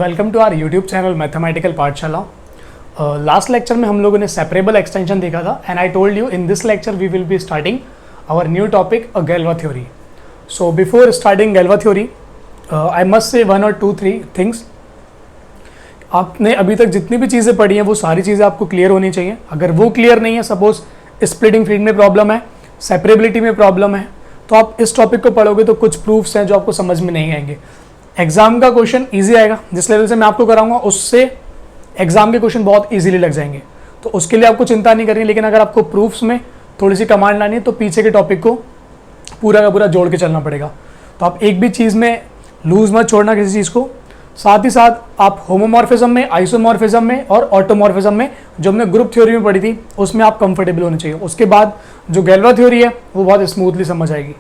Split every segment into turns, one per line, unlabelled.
Welcome to our YouTube channel mathematical Pathshala. Last lecture में हम लोगों ने सेपरेबल एक्सटेंशन देखा था and I told you in this lecture we will be starting our new topic Galois theory. So before starting Galois theory I must say 1 और 2-3 things. आपने अभी तक जितनी भी चीज़ें पढ़ी हैं वो सारी चीज़ें आपको क्लियर होनी चाहिए। अगर वो क्लियर नहीं है, सपोज स्प्लिटिंग फील्ड में प्रॉब्लम है, सेपरेबिलिटी में प्रॉब्लम है, तो आप इस टॉपिक को पढ़ोगे तो कुछ प्रूफ्स हैं जो आपको समझ में नहीं आएंगे। एग्जाम का क्वेश्चन इजी आएगा, जिस लेवल से मैं आपको कराऊंगा उससे एग्जाम के क्वेश्चन बहुत इजीली लग जाएंगे, तो उसके लिए आपको चिंता नहीं करनी। लेकिन अगर आपको प्रूफ्स में थोड़ी सी कमांड लानी है तो पीछे के टॉपिक को पूरा का पूरा जोड़ के चलना पड़ेगा। तो आप एक भी चीज़ में लूज मत छोड़ना किसी चीज़ को। साथ ही साथ आप होमोमॉर्फिज्म में, आइसोमॉर्फिज्म में और ऑटोमॉर्फिज्म में जो हमने ग्रुप थ्योरी में पढ़ी थी उसमें आप कंफर्टेबल होने चाहिए। उसके बाद जो गैल्वा थ्योरी है वो बहुत स्मूथली समझ आएगी।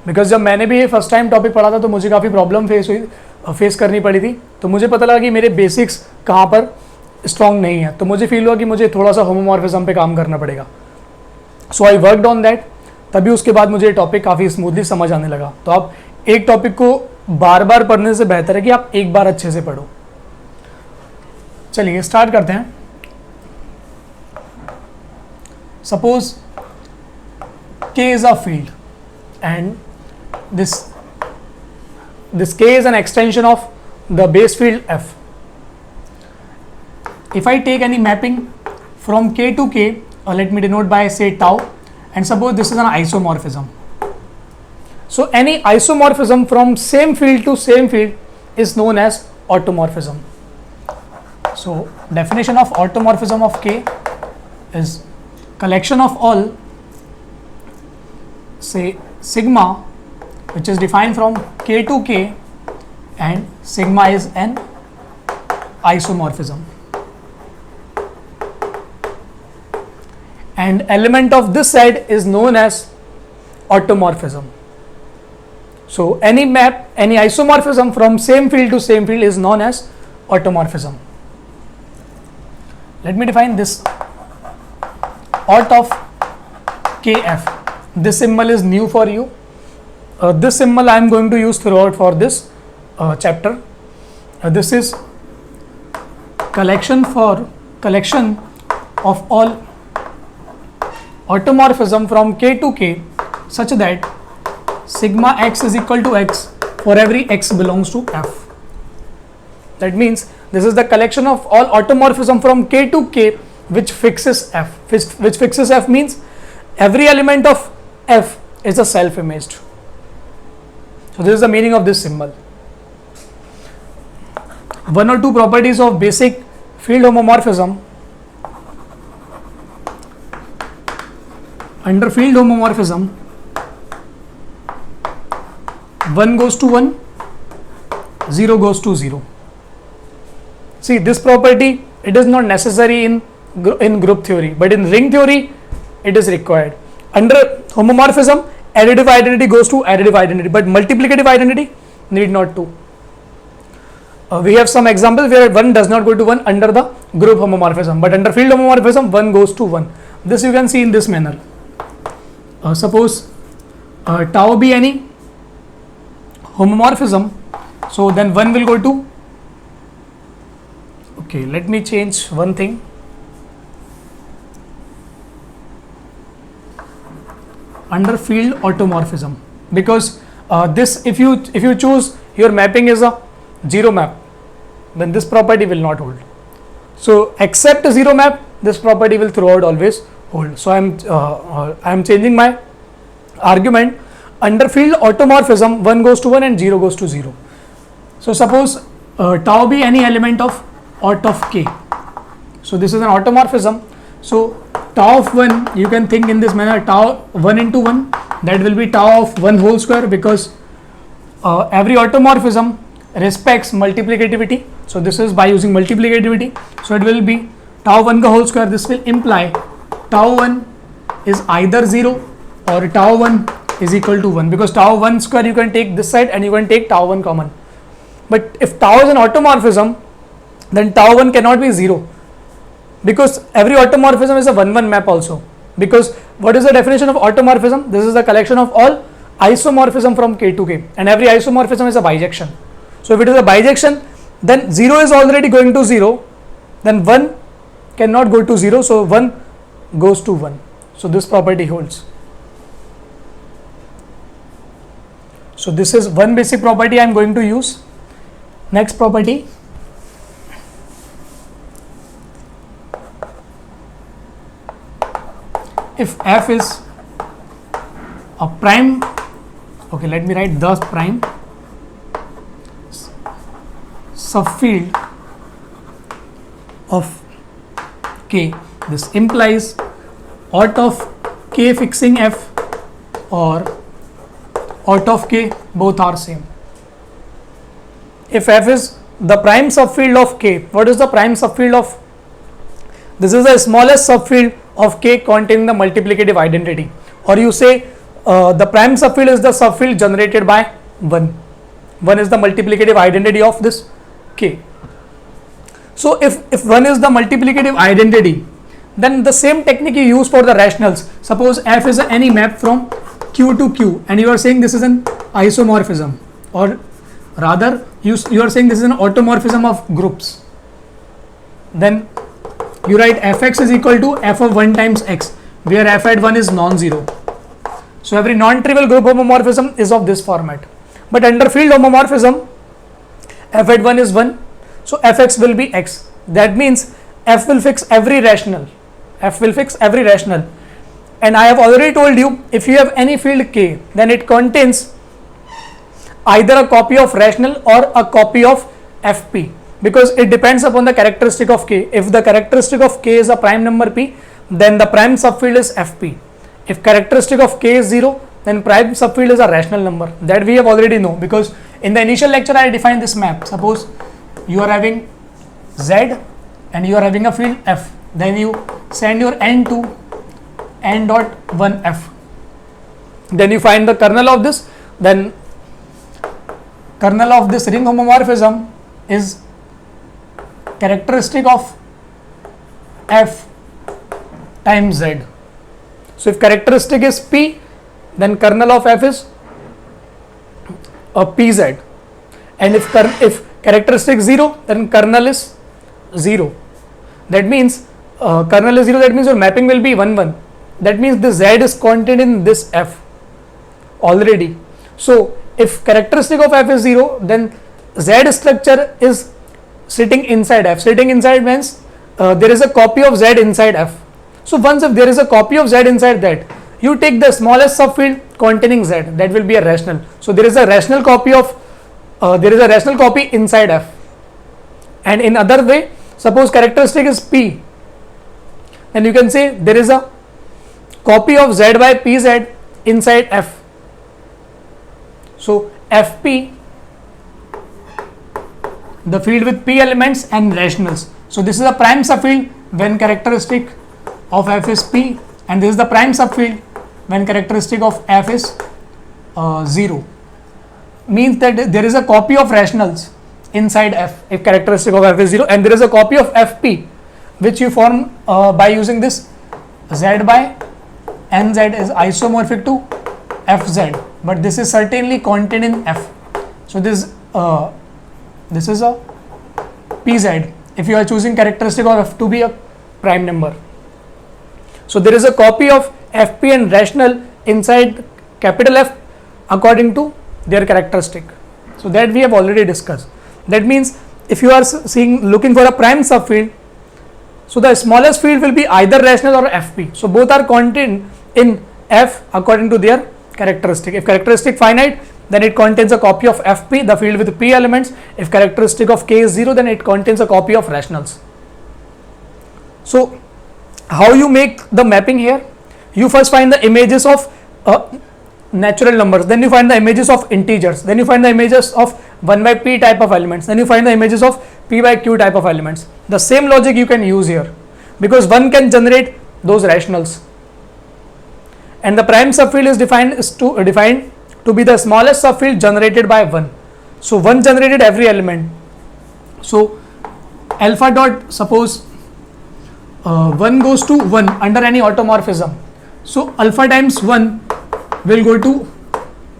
बिकॉज जब मैंने भी ये फर्स्ट टाइम टॉपिक पढ़ा था तो मुझे काफ़ी प्रॉब्लम फेस करनी पड़ी थी। तो मुझे पता लगा कि मेरे बेसिक्स कहाँ पर स्ट्रॉन्ग नहीं है, तो मुझे फील हुआ कि मुझे थोड़ा सा होमोमॉर्फिज्म पे काम करना पड़ेगा। सो आई वर्कड ऑन दैट, तभी उसके बाद मुझे ये टॉपिक काफ़ी स्मूथली समझ आने लगा। तो आप एक टॉपिक को बार बार पढ़ने से बेहतर है कि आप एक बार अच्छे से पढ़ो। चलिए स्टार्ट करते हैं। Suppose K is a field and this K is an extension of the base field F. If I take any mapping from K to K, let me denote by say tau, and suppose this is an isomorphism. So any isomorphism from same field to same field is known as automorphism. So definition of automorphism of K is collection of all, say sigma, which is defined from K to K, and sigma is an isomorphism, and element of this set is known as automorphism. So any map, any isomorphism from same field to same field is known as automorphism. Let me define this aut of KF. This symbol is new for you. This symbol I am going to use throughout for this chapter. This is collection of all automorphism from K to K such that sigma x is equal to x for every x belongs to F. That means this is the collection of all automorphism from K to K which fixes F. Which fixes F means every element of F is a self-imaged. So this is the meaning of this symbol. One or two properties of basic field homomorphism. Under field homomorphism, 1 goes to 1, 0 goes to 0. See, this property, it is not necessary in group theory, but in ring theory it is required. Under homomorphism, additive identity goes to additive identity, but multiplicative identity need not to. We have some examples where 1 does not go to 1 under the group homomorphism, but under field homomorphism 1 goes to 1. This you can see in this manner. Suppose tau be any homomorphism, so then 1 will go to, okay, let me change one thing. Under field automorphism, because this if you choose your mapping is a zero map, then this property will not hold. So except a zero map, this property will throughout always hold. So I am changing my argument. Under field automorphism, 1 goes to 1 and 0 goes to 0. So suppose tau be any element of aut of K. So this is an automorphism. So tau of 1, you can think in this manner, tau 1 into 1, that will be tau of 1 whole square, because every automorphism respects multiplicativity. So this is by using multiplicativity. So it will be tau 1 ka whole square. This will imply tau 1 is either 0 or tau 1 is equal to 1, because tau 1 square you can take this side and you can take tau 1 common. But if tau is an automorphism, then tau 1 cannot be 0, because every automorphism is a 1-1 map also. Because what is the definition of automorphism? This is the collection of all isomorphism from K to K, and every isomorphism is a bijection. So if it is a bijection, then 0 is already going to 0, then 1 cannot go to 0, so 1 goes to 1. So this property holds. So this is one basic property I am going to use. Next property, if f is a prime, okay, let me write the prime subfield of K, this implies out of K fixing F or out of K both are same. If F is the prime subfield of K, what is the prime subfield of? This is the smallest subfield of K containing the multiplicative identity, or you say the prime subfield is the subfield generated by 1. 1 is the multiplicative identity of this K. So if 1 is the multiplicative identity, then the same technique you use for the rationals. Suppose F is any map from Q to Q, and you are saying this is an isomorphism, or rather you are saying this is an automorphism of groups. Then you write fx is equal to f of 1 times x, where f at 1 is non-zero. So every non-trivial group homomorphism is of this format. But under field homomorphism, f at 1 is 1, so fx will be x. That means f will fix every rational. F will fix every rational. And I have already told you, if you have any field K, then it contains either a copy of rational or a copy of Fp, because it depends upon the characteristic of K. If the characteristic of K is a prime number P, then the prime subfield is Fp. If characteristic of K is 0, then prime subfield is a rational number. That we have already know, because in the initial lecture I defined this map. Suppose you are having Z and you are having a field F, then you send your n to n dot 1 F, then you find the kernel of this, then kernel of this ring homomorphism is characteristic of F times Z. So if characteristic is P, then kernel of F is a PZ, and if characteristic 0, then kernel is 0. That means kernel is 0, that means your mapping will be 1 1. That means the Z is contained in this F already. So if characteristic of F is 0, then Z structure is sitting inside F. Sitting inside means there is a copy of Z inside F. So once if there is a copy of Z inside that, you take the smallest subfield containing Z, that will be a rational. So there is a rational copy of inside F. And in other way, suppose characteristic is P, then you can say there is a copy of Z by PZ inside F. So Fp, the field with P elements and rationals. So this is a prime subfield when characteristic of F is P, and this is the prime subfield when characteristic of F is 0. Means that there is a copy of rationals inside F if characteristic of F is 0, and there is a copy of Fp which you form by using this Z by Nz is isomorphic to Fz, but this is certainly contained in F. So this is a Pz if you are choosing characteristic of F to be a prime number. So there is a copy of Fp and rational inside capital F according to their characteristic. So that we have already discussed. That means if you are looking for a prime subfield, so the smallest field will be either rational or Fp. So both are contained in F according to their characteristic. If characteristic finite, then it contains a copy of Fp, the field with P elements. If characteristic of K is 0, then it contains a copy of rationals. So how you make the mapping here? You first find the images of natural numbers, then you find the images of integers, then you find the images of 1 by P type of elements, then you find the images of P by Q type of elements. The same logic you can use here, because one can generate those rationals, and the prime subfield is defined to be the smallest subfield generated by 1. So 1 generated every element. So alpha dot, suppose 1 goes to 1 under any automorphism. So alpha times 1 will go to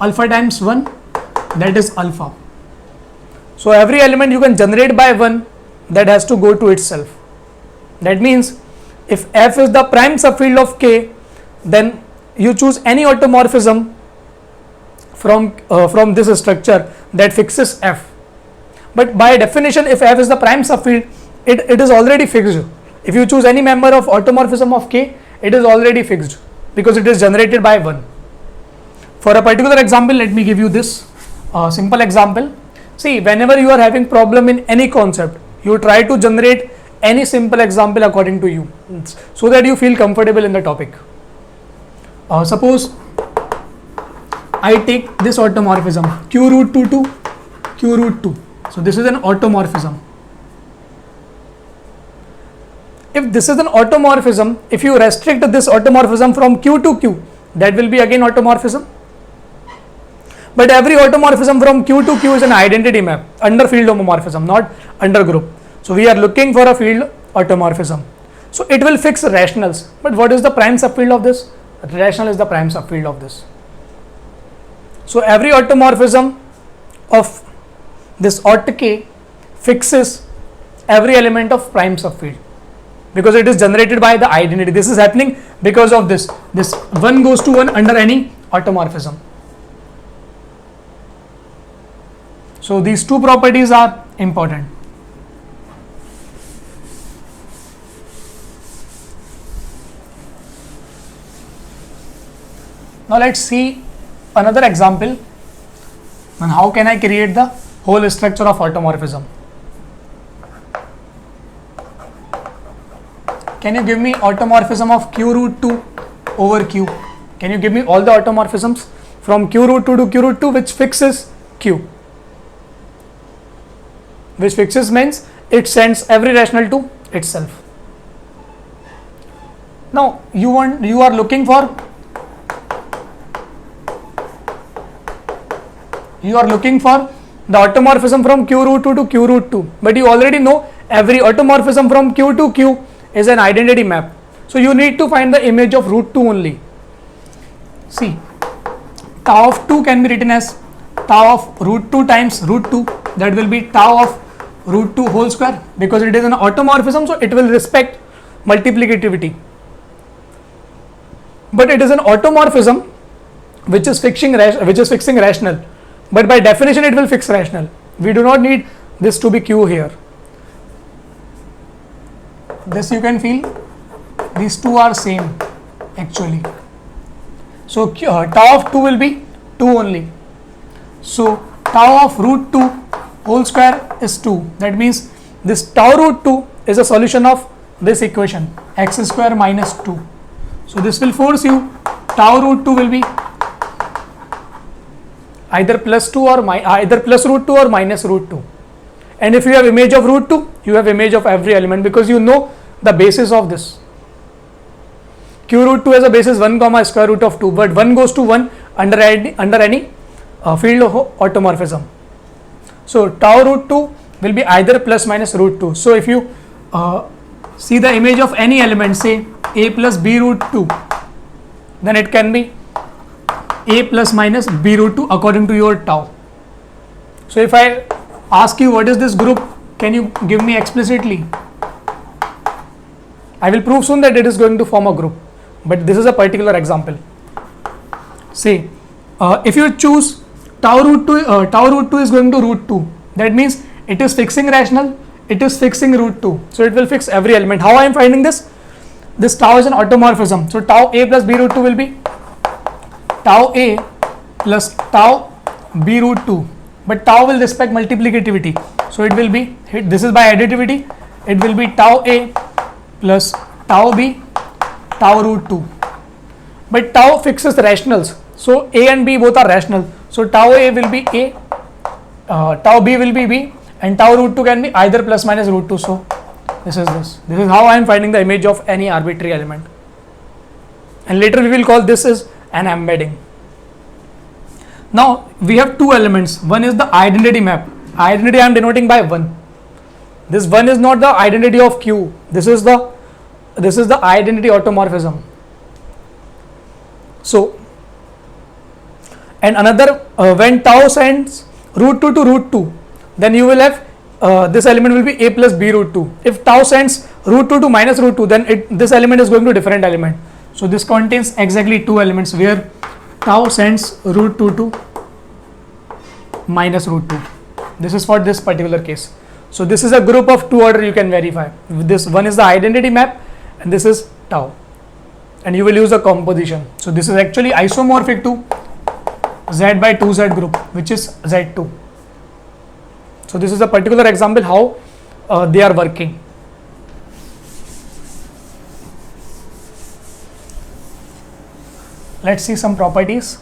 alpha times 1, that is alpha. So every element you can generate by 1, that has to go to itself. That means if F is the prime subfield of K, then you choose any automorphism from this structure that fixes F. But by definition, if F is the prime subfield, it is already fixed. If you choose any member of automorphism of K, it is already fixed because it is generated by 1. For a particular example, let me give you this simple example. See, whenever you are having problem in any concept, you try to generate any simple example according to you, so that you feel comfortable in the topic. Suppose I take this automorphism q root 2 to q root 2. So this is an automorphism. If this is an automorphism, if you restrict this automorphism from q to q, that will be again automorphism. But every automorphism from q to q is an identity map under field homomorphism, not under group. So we are looking for a field automorphism. So it will fix rationals. But what is the prime subfield of this? Rational is the prime subfield of this. So every automorphism of this aut K fixes every element of prime subfield because it is generated by the identity. This is happening because of this. This 1 goes to 1 under any automorphism. So these two properties are important. Now let's see another example on how can I create the whole structure of automorphism. Can you give me automorphism of q root 2 over q? Can you give me all the automorphisms from q root 2 to q root 2 which fixes q? Which fixes means it sends every rational to itself. Now you are looking for the automorphism from q root 2 to q root 2, but you already know every automorphism from q to q is an identity map. So you need to find the image of root 2 only. See, tau of 2 can be written as tau of root 2 times root 2, that will be tau of root 2 whole square, because it is an automorphism, so it will respect multiplicativity. But it is an automorphism which is fixing rational, but by definition it will fix rational. We do not need this to be q here. This you can feel, these two are same actually. So tau of 2 will be 2 only. So tau of root 2 whole square is 2. That means this tau root 2 is a solution of this equation, x square minus 2. So this will force you, tau root 2 will be either plus root 2 or minus root 2. And if you have image of root 2, you have image of every element, because you know the basis of this. Q root 2 has a basis 1 comma square root of 2, but 1 goes to 1 under any field of automorphism. So tau root 2 will be either plus minus root 2. So if you see the image of any element, say a plus b root 2, then it can be a plus minus b root 2 according to your tau. So if I ask you what is this group, can you give me explicitly? I will prove soon that it is going to form a group, but this is a particular example. Say if you choose tau root 2 is going to root 2, that means it is fixing rational, it is fixing root 2, so it will fix every element. How I am finding this? This tau is an automorphism, so tau a plus b root 2 will be tau a plus tau b root 2, but tau will respect multiplicativity, so it will be, this is by additivity, it will be tau a plus tau b tau root 2, but tau fixes rationals, so a and b both are rational, so tau a will be a, tau b will be b, and tau root 2 can be either plus minus root 2. So this is how I am finding the image of any arbitrary element, and later we will call this as an embedding. Now we have two elements. One is the identity map. Identity I am denoting by 1. This 1 is not the identity of Q. This is the identity automorphism. So, and another when tau sends root 2 to root 2, then you will have this element will be a plus b root 2. If tau sends root 2 to minus root 2, then this element is going to different element. So this contains exactly two elements where tau sends root 2 to minus root 2. This is for this particular case. So this is a group of two order you can verify. This one is the identity map and this is tau, and you will use the composition. So this is actually isomorphic to Z by 2Z group, which is Z2. So this is a particular example how they are working. Let's see some properties.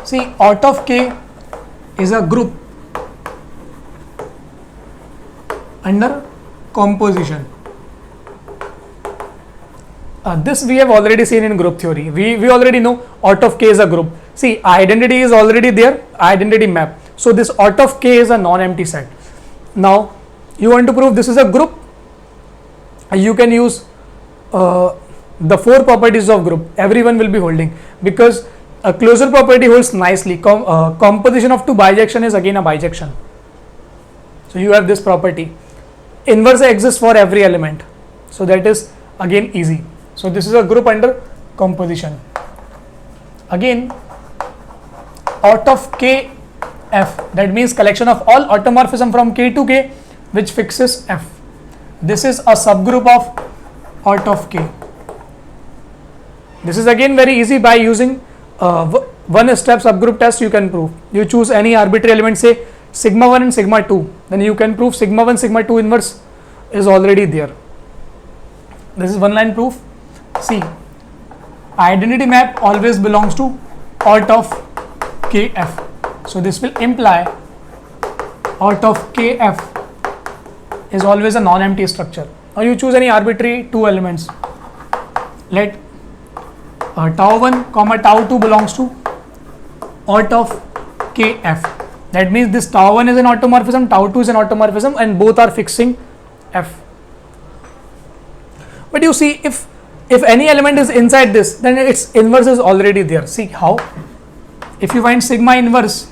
See, out of K is a group under composition. This we have already seen in group theory. We already know out of K is a group. See, identity is already there, identity map. So this out of K is a non-empty set. Now you want to prove this is a group, you can use the four properties of group. Everyone will be holding, because a closure property holds nicely. Composition of two bijection is again a bijection. So you have this property. Inverse exists for every element. So that is again easy. So this is a group under composition. Again, out of K F, that means collection of all automorphism from K to K which fixes F. This is a subgroup of out of K. This is again very easy. By using one step subgroup test you can prove. You choose any arbitrary element, say sigma 1 and sigma 2, then you can prove sigma 1 sigma 2 inverse is already there. This is one line proof. See, identity map always belongs to out of KF. So this will imply out of KF is always a non-empty structure. Now you choose any arbitrary two elements. Let tau 1 comma tau 2 belongs to out of KF. That means this tau 1 is an automorphism, tau 2 is an automorphism, and both are fixing F. But you see, if any element is inside this, then its inverse is already there. See how? If you find sigma inverse,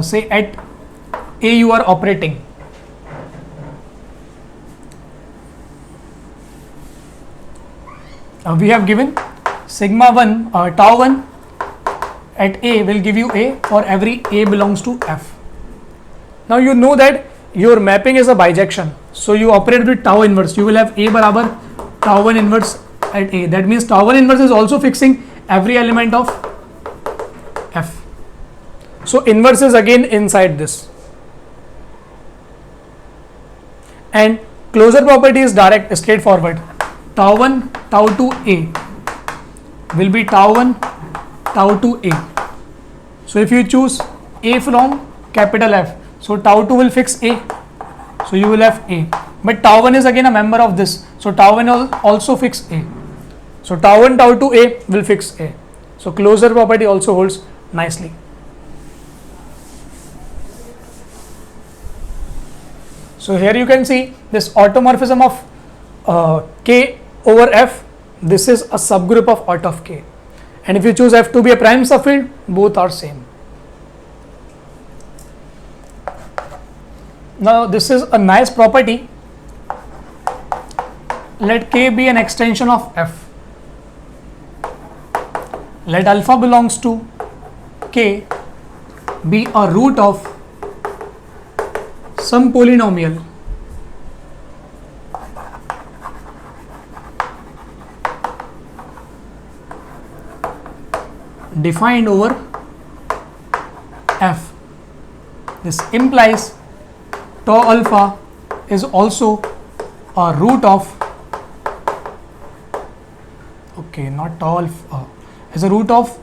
say at A you are operating, we have given sigma 1 tau 1 at A will give you A for every A belongs to F. Now you know that your mapping is a bijection, so you operate with tau inverse. You will have A barabar tau 1 inverse at A. That means tau 1 inverse is also fixing every element of F. So inverse is again inside this, and closure property is direct, straightforward. Tau 1 tau 2 A will be tau 1 tau 2 A. So if you choose A from capital F, so tau 2 will fix A, so you will have A. But tau 1 is again a member of this, so tau 1 will also fix A. So tau 1 tau 2 A will fix A. So closure property also holds nicely. So here you can see this automorphism of K over F. This is a subgroup of out of K, and if you choose F to be a prime subfield, both are same. Now this is a nice property. Let K be an extension of F. Let alpha belongs to K be a root of some polynomial defined over F. This implies tau alpha is also a root of, okay, not tau alpha, is a root of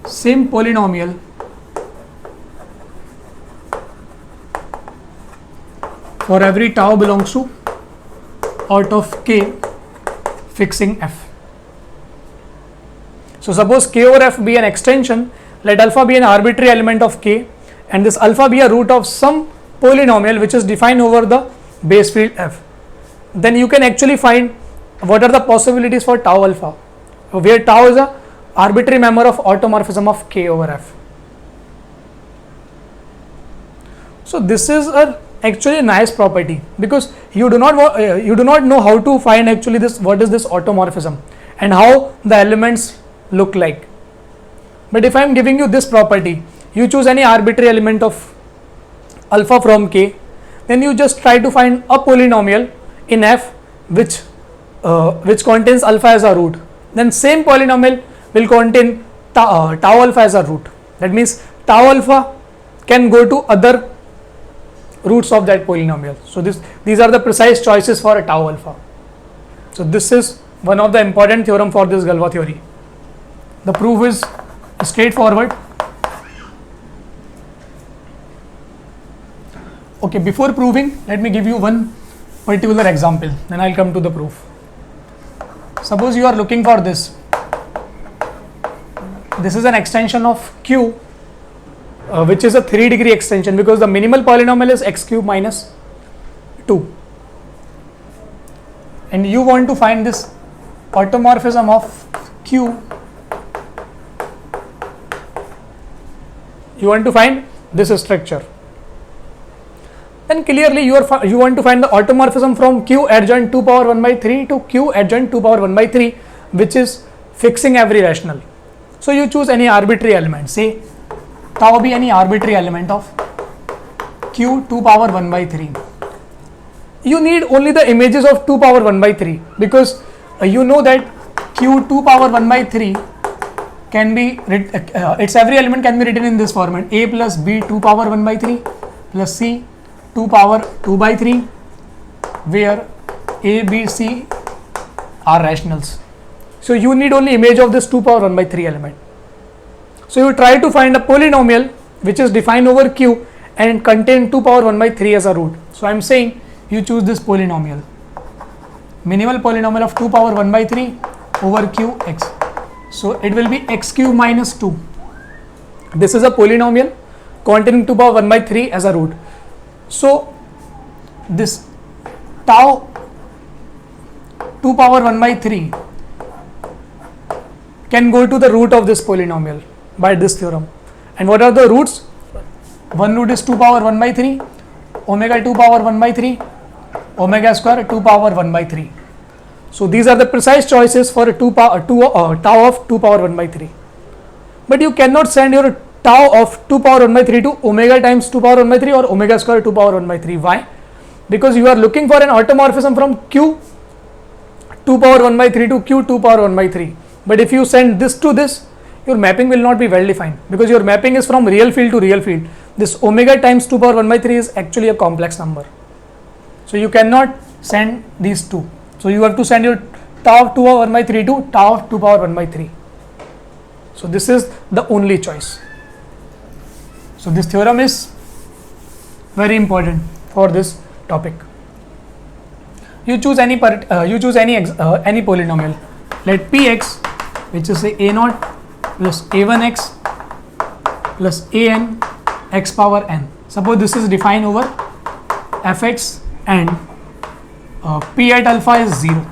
same polynomial for every tau belongs to out of K fixing F. So suppose K over F be an extension, let alpha be an arbitrary element of K, and this alpha be a root of some polynomial which is defined over the base field F. Then you can actually find what are the possibilities for tau alpha, where tau is a arbitrary member of automorphism of K over F. So this is a actually a nice property, because you do not know how to find actually this, what is this automorphism and how the elements look like. But if I am giving you this property, you choose any arbitrary element of alpha from K, then you just try to find a polynomial in F which contains alpha as a root. Then same polynomial will contain tau alpha as a root. That means tau alpha can go to other roots of that polynomial. So these are the precise choices for a tau alpha. So this is one of the important theorem for this Galois theory. The proof is straightforward. Okay, before proving, let me give you one particular example, then I'll come to the proof. Suppose you are looking for this. This is an extension of Q, which is a 3-degree extension, because the minimal polynomial is x cube minus 2. And you want to find this automorphism of Q. You want to find this structure. Then clearly you want to find the automorphism from Q adjoint 2 power 1 by 3 to Q adjoint 2 power 1 by 3, which is fixing every rational. So you choose any arbitrary element, say tau be any arbitrary element of Q 2 power 1 by 3. You need only the images of 2 power 1 by 3, because you know that Q 2 power 1 by 3 can be, its every element can be written in this format: A plus B 2 power 1 by 3 plus C 2 power 2 by 3, where A, B, C are rationals. So you need only image of this 2 power 1 by 3 element. So you try to find a polynomial which is defined over Q and contain 2 power 1 by 3 as a root. So I am saying you choose this polynomial, minimal polynomial of 2 power 1 by 3 over Q x. So it will be x cube minus 2. This is a polynomial containing 2 power 1 by 3 as a root. So this tau 2 power 1 by 3 can go to the root of this polynomial by this theorem. And what are the roots? One root is 2 power 1 by 3, omega 2 power 1 by 3, omega square 2 power 1 by 3. So these are the precise choices for a tau of 2 power 1 by 3. But you cannot send your tau of 2 power 1 by 3 to omega times 2 power 1 by 3 or omega square 2 power 1 by 3. Why? Because you are looking for an automorphism from Q 2 power 1 by 3 to Q 2 power 1 by 3. But if you send this to this, your mapping will not be well defined, because your mapping is from real field to real field. This omega times 2 power 1 by 3 is actually a complex number. So you cannot send these two. So you have to send your tau of 2 power 1 by 3 to tau of 2 power 1 by 3. So this is the only choice. So this theorem is very important for this topic. You choose any polynomial. Let Px, which is say a0 plus a1x plus an x power n. Suppose this is defined over fx and p at alpha is 0.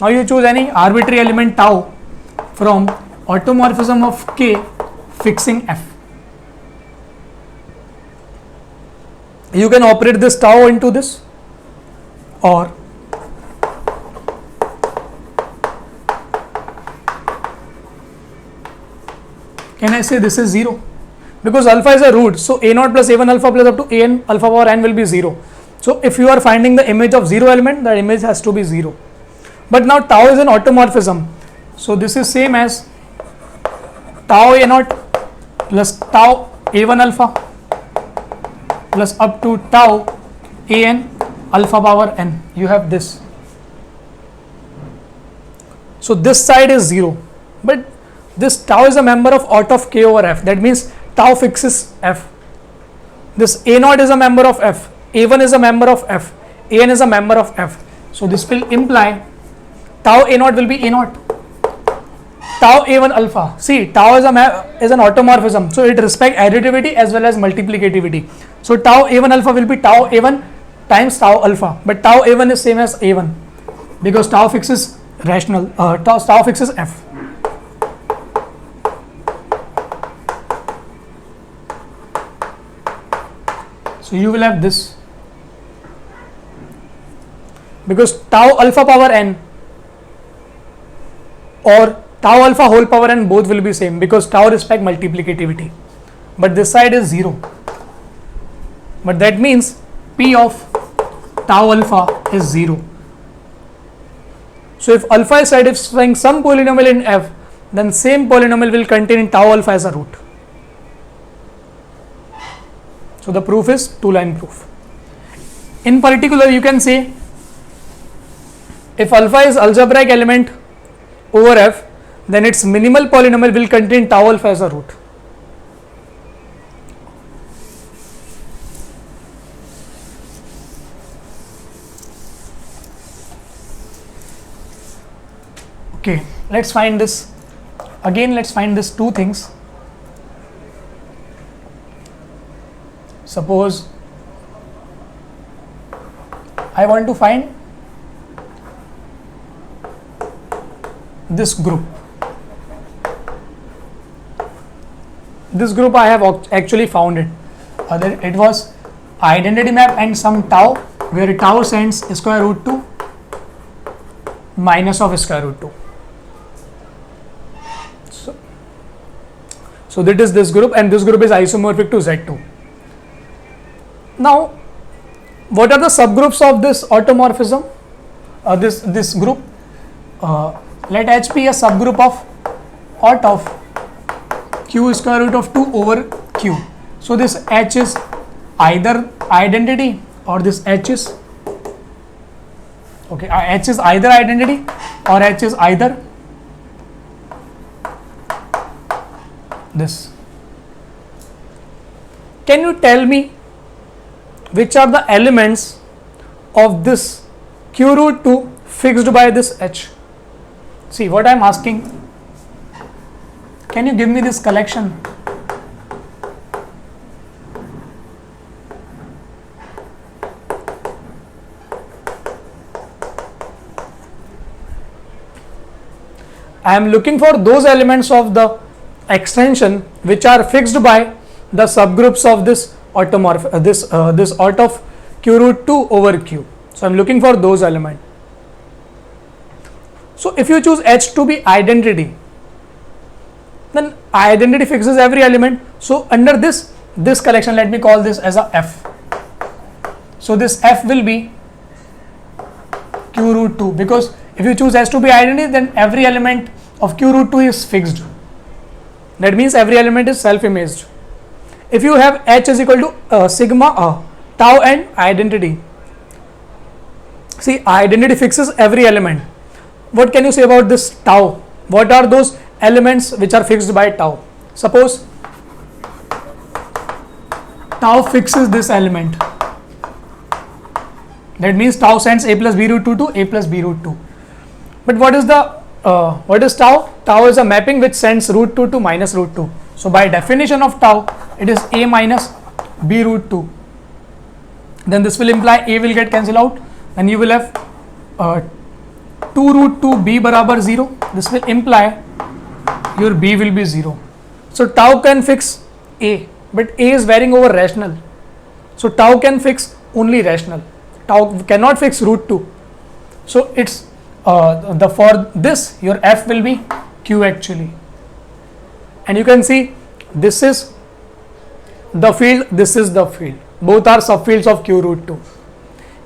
Now you choose any arbitrary element tau from automorphism of K fixing f. You can operate this tau into this, or can I say this is 0? Because alpha is a root, so a0 plus a1 alpha plus up to an alpha power n will be 0. So if you are finding the image of 0 element, the image has to be 0. But now tau is an automorphism, so this is same as tau a0 plus tau a1 alpha plus up to tau an alpha power n. You have this. So this side is 0, but this tau is a member of auto of K over f. That means tau fixes f. This a0 is a member of f, a1 is a member of f, an is a member of f. So this will imply tau a0 will be a0, tau a1 alpha. See, tau is an automorphism, so it respects additivity as well as multiplicativity. So tau a1 alpha will be tau a1 times tau alpha, but tau a1 is same as a1. because tau fixes rational, tau fixes f. So you will have this, because tau alpha power n or tau alpha whole power n both will be same, because tau respect multiplicativity, but this side is 0. But that means P of tau alpha is 0. So if alpha is satisfying some polynomial in f, then same polynomial will contain in tau alpha as a root. So the proof is two-line proof. In particular, you can say if alpha is algebraic element over f, then its minimal polynomial will contain tau alpha as a root. Okay, let's find this. Again, let's find this two things. Suppose I want to find this group. This group I have actually found it. It was identity map and some tau, where tau sends square root 2 minus of square root 2. So that is this group, and this group is isomorphic to Z2. Now, what are the subgroups of this automorphism? This group. Let H be a subgroup of aught of Q square root of 2 over Q. So this H is either identity or this H is okay. H is either identity or H is either this. Can you tell me which are the elements of this Q root 2 fixed by this H? See what I am asking. Can you give me this collection? I am looking for those elements of the extension which are fixed by the subgroups of this automorph this aught of Q root 2 over Q. So I am looking for those elements. So if you choose H to be identity, then identity fixes every element. So under this collection, let me call this as a F. So this F will be Q root 2, because if you choose H to be identity, then every element of Q root 2 is fixed. That means every element is self-imaged. If you have H is equal to sigma tau and identity, see identity fixes every element. What can you say about this tau? What are those elements which are fixed by tau? Suppose tau fixes this element. That means tau sends a plus b root 2 to a plus b root 2. But what is tau? Tau is a mapping which sends root 2 to minus root 2. So by definition of tau, it is a minus b root 2. Then this will imply a will get cancelled out, and you will have 2 root 2 b barabar 0. This will imply your b will be 0. So tau can fix a, but a is varying over rational. So tau can fix only rational. Tau cannot fix root 2. So it's for this your f will be q actually. And you can see this is the field, this is the field. Both are subfields of Q root 2.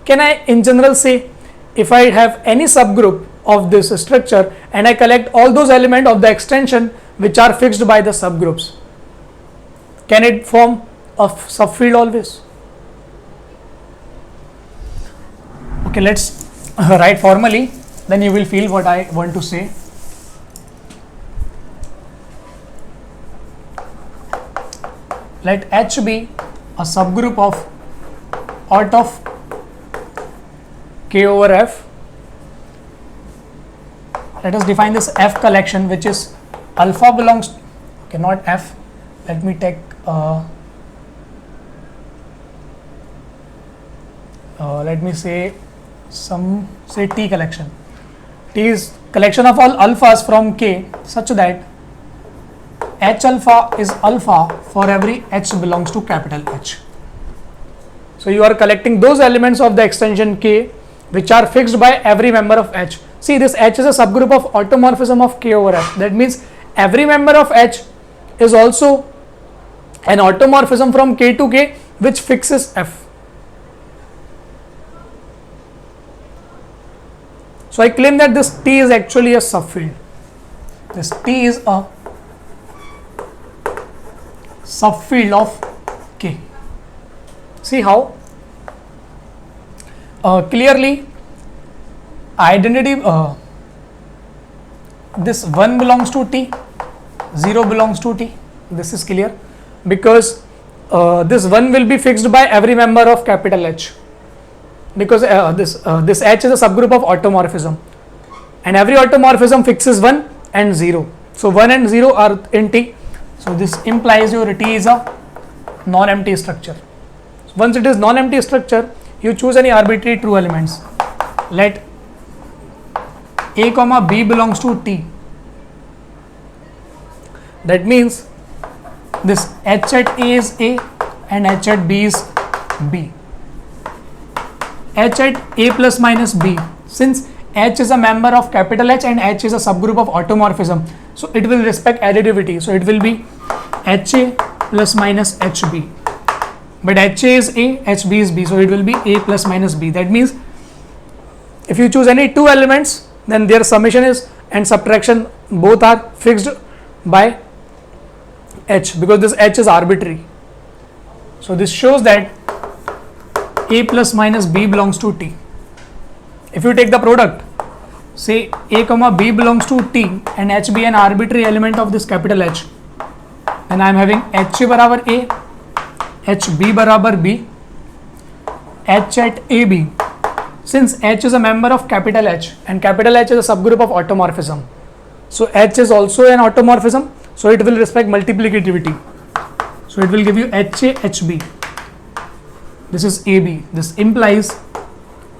Can I in general say, if I have any subgroup of this structure and I collect all those elements of the extension which are fixed by the subgroups, can it form a subfield always? Okay, let's write formally, then you will feel what I want to say. Let H be a subgroup of aught of K over F. Let us define this F collection, which is alpha belongs, okay, not F, let me take let me say T collection. T is collection of all alphas from K such that H alpha is alpha for every H belongs to capital H. So you are collecting those elements of the extension K which are fixed by every member of H. See, this H is a subgroup of automorphism of K over F. That means every member of H is also an automorphism from K to K which fixes F. So I claim that this T is actually a subfield. This T is a subfield of K. See how? Clearly, identity, this 1 belongs to T, 0 belongs to T. This is clear because this 1 will be fixed by every member of capital H, because this H is a subgroup of automorphism and every automorphism fixes 1 and 0. So 1 and 0 are in T. So this implies your T is a non-empty structure. Once it is non-empty structure, you choose any arbitrary true elements. Let A comma B belongs to T. That means this H at A is A and H at B is B. H at A plus minus B. Since H is a member of capital H and H is a subgroup of automorphism, so it will respect additivity. So it will be HA plus minus HB. But HA is A, HB is B, so it will be A plus minus B. That means if you choose any two elements, then their summation is and subtraction both are fixed by H, because this H is arbitrary. So this shows that A plus minus B belongs to T. If you take the product, say A comma B belongs to T and HB an arbitrary element of this capital H, then I am having HA barabar A, HB barabar B, H at AB. Since H is a member of capital H and capital H is a subgroup of automorphism, so H is also an automorphism, so it will respect multiplicativity. So it will give you HA, HB. This is AB. This implies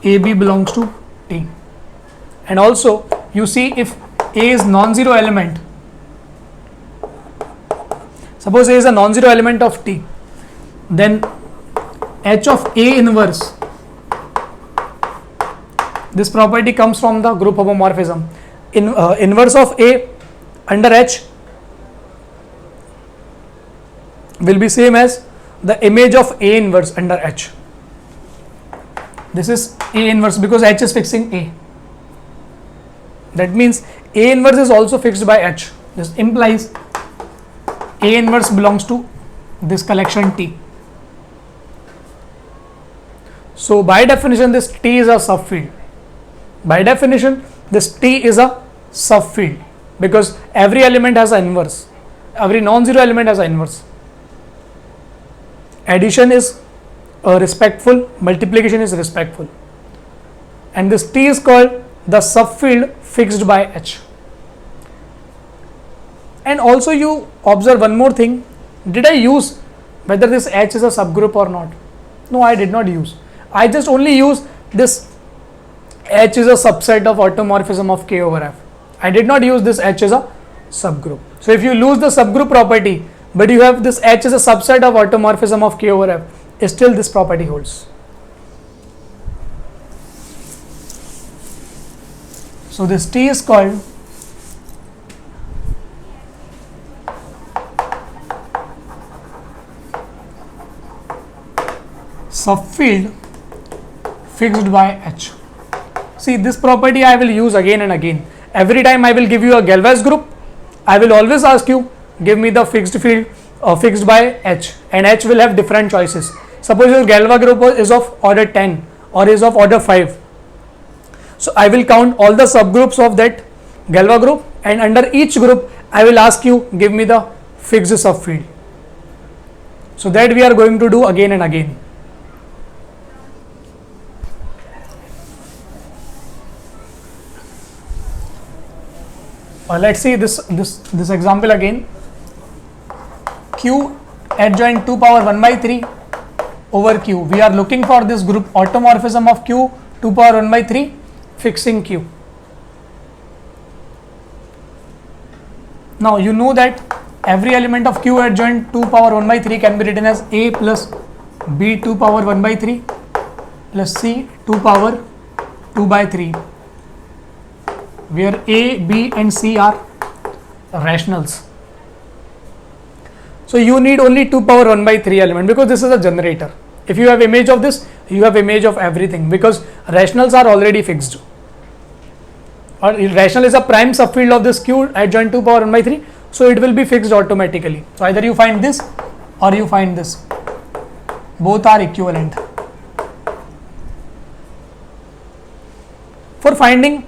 AB belongs to T. And also you see, if A is non-zero element, suppose A is a non-zero element of T, then H of A inverse, this property comes from the group homomorphism. Inverse of A under H will be same as the image of A inverse under H. This is A inverse because H is fixing A. That means A inverse is also fixed by H. This implies A inverse belongs to this collection T. So by definition, this T is a subfield. By definition, this T is a subfield because every element has an inverse. Every non-zero element has an inverse. Addition is respectful, multiplication is respectful. And this T is called the subfield fixed by H. And also you observe one more thing. Did I use whether this H is a subgroup or not? No, I did not use. I just only use this H is a subset of automorphism of K over F. I did not use this H as a subgroup. So if you lose the subgroup property, but you have this H as a subset of automorphism of K over F, still this property holds. So this T is called subfield fixed by H. See, this property I will use again and again. Every time I will give you a Galois group, I will always ask you, give me the fixed field fixed by H, and H will have different choices. Suppose your Galois group is of order 10 or is of order 5. So I will count all the subgroups of that Galois group, and under each group I will ask you, give me the fixed subfield. So that we are going to do again and again. Let's see this example again. Q adjoint 2 power 1 by 3 over Q. We are looking for this group automorphism of Q 2 power 1 by 3 fixing Q. Now you know that every element of Q adjoint 2 power 1 by 3 can be written as A plus B 2 power 1 by 3 plus C 2 power 2 by 3, where A, B and C are rationals. So you need only 2 power 1 by 3 element, because this is a generator. If you have image of this, you have image of everything, because rationals are already fixed. Or rational is a prime subfield of this Q adjoint 2 power 1 by 3, so it will be fixed automatically. So either you find this or you find this, both are equivalent. For finding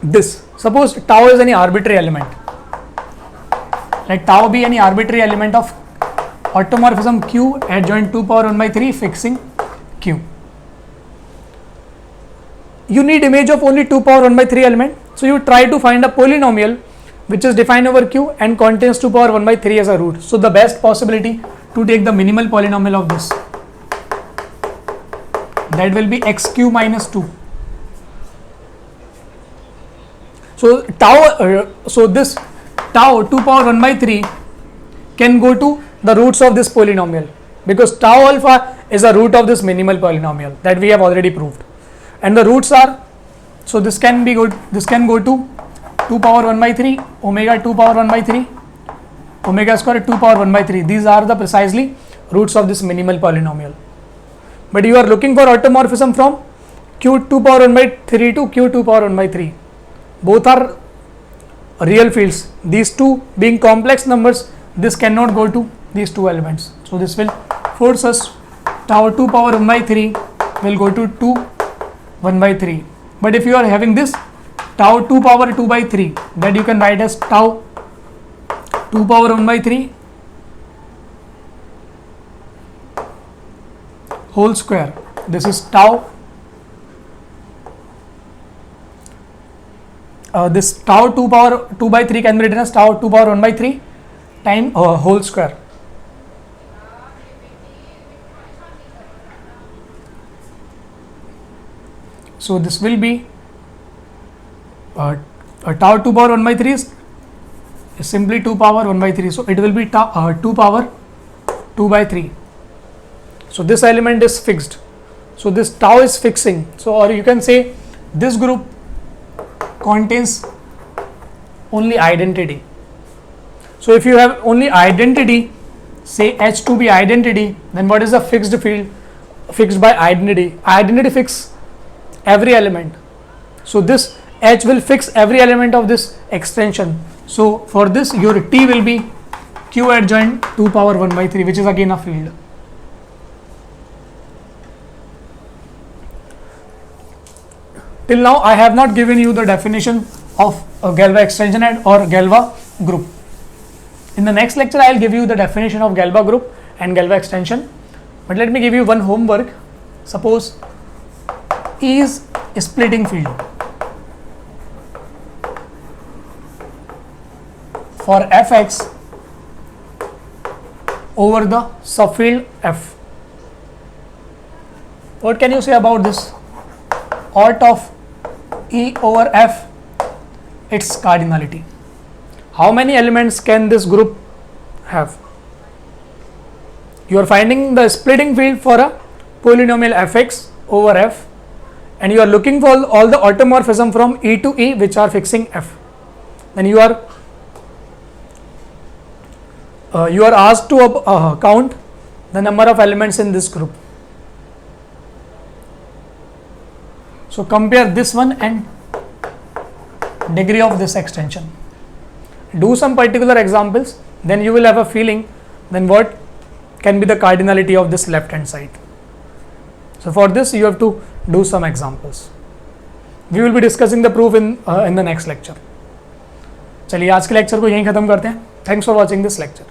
this, suppose tau is any arbitrary element, let tau be any arbitrary element of automorphism Q adjoint 2 power 1 by 3 fixing Q. You need image of only 2 power 1 by 3 element, so you try to find a polynomial which is defined over Q and contains 2 power 1 by 3 as a root. So the best possibility to take the minimal polynomial of this, that will be xq minus 2. So tau, so this tau 2 power 1 by 3 can go to the roots of this polynomial, because tau alpha is a root of this minimal polynomial that we have already proved, and the roots are, so this can be good, this can go to 2 power 1 by 3 omega 2 power 1 by 3 omega square 2 power 1 by 3. These are the precisely roots of this minimal polynomial. But you are looking for automorphism from q 2 power 1 by 3 to q 2 power 1 by 3. Both are real fields. These two being complex numbers, this cannot go to these two elements. So this will force us tau 2 power 1 by 3 will go to 2 1 by 3. But if you are having this tau 2 power 2 by 3, that you can write as tau 2 power 1 by 3 whole square. This is tau, this tau 2 power 2 by 3 can be written as tau 2 power 1 by 3 time whole square. So this will be tau 2 power 1 by 3 is simply 2 power 1 by 3. So it will be 2 power 2 by 3. So this element is fixed. So this tau is fixing. So, or you can say this group contains only identity. So if you have only identity, say H to be identity, then what is the fixed field? Fixed by identity. Identity fix every element. So this H will fix every element of this extension. So for this your T will be Q adjoint 2 power 1 by 3, which is again a field. Till now I have not given you the definition of a Galois extension and or Galois group. In the next lecture I will give you the definition of Galois group and Galois extension. But let me give you one homework. Suppose E is a splitting field for Fx over the subfield F. What can you say about this? Alt of E over F, its cardinality. How many elements can this group have? You are finding the splitting field for a polynomial Fx over F, and you are looking for all the automorphism from E to E which are fixing F. Then you are asked to count the number of elements in this group. So compare this one and degree of this extension. Do some particular examples, then you will have a feeling then what can be the cardinality of this left hand side. So for this you have to do some examples. We will be discussing the proof in the next lecture. चलिए आज के lecture को यहीं खत्म करते हैं. Thanks for watching this lecture.